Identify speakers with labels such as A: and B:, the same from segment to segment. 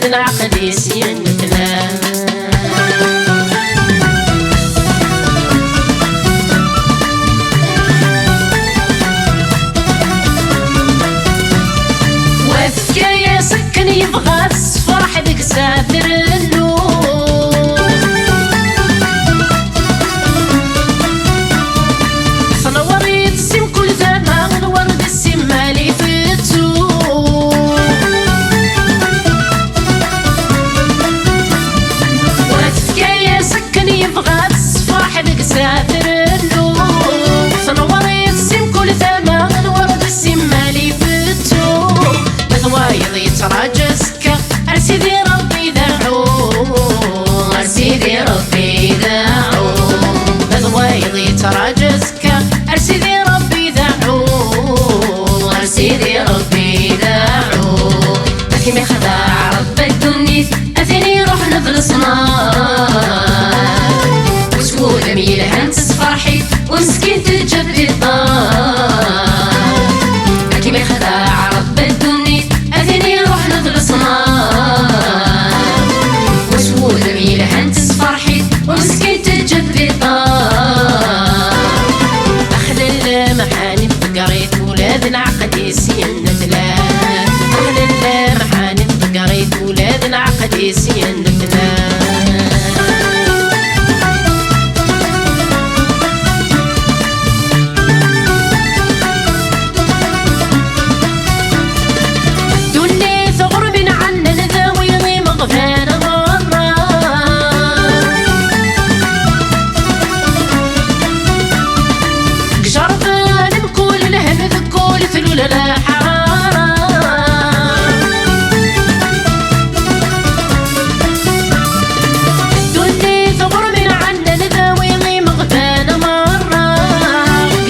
A: العقد يسينتنا. وفكا يا سكن يبغى تصفرح ديك سافر النور، صنور يتسم كل زمان الورد السمالي في التور. وفكا يا سكن يبغى تصفرح ديك سافر النور، صنور يتسم كل زمان الورد السمالي في التور. وايض يتراجى سكا أرسيدي ربي داعو، أرسيدي ربي داعو. وايض يتراجى سكا أرسيدي ربي داعو، أرسيدي ربي داعو. لكن خداع رب الدنيا أثني روح نفل صنار، وسهولة ميلها انتس فرحي ومسكين تجبدي الدار. لكن خداع رب الدنيا أثني روح نفل صنار، وسهولة ميلها انتس فرحي ومسكين تجبدي الدار. أخذ المحاني فقريت ولاد العقد يسينتنا، أخذ المحاني فقريت ولاد العقد يسينتنا. لا حرارة دوني ثغر من عنا نداوي مغفانة مرة،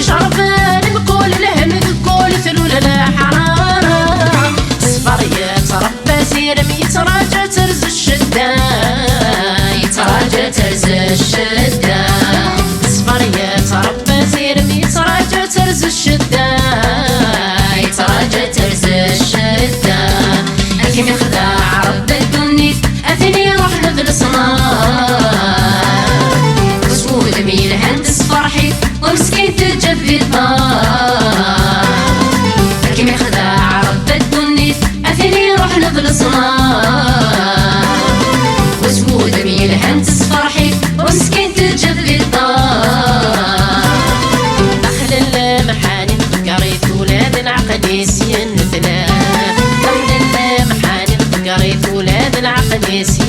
A: شرفان بكل الهم بكل ثلول لا حرارة. صفر يتربى سيرم يتراجع ترز الشدة، يتراجع ترز الشدة. صفر يتربى سيرم يتراجع ترز الشدة، يتراجع ترز الشدة. لكن يخدع رب الدنيا أثني روح نفل صنار، وسهول ميلها انتس فرحي ومسكين تجبي الدار. لكن يخدع رب الدنيا أثني روح نفل صنار، وسهول ميلها انتس فرحي ومسكين تجبي الدار. دخل المحاني فقريت ولاد العقد يسينتنا، دخل المحاني فقريت ولاد العقد يسينتنا.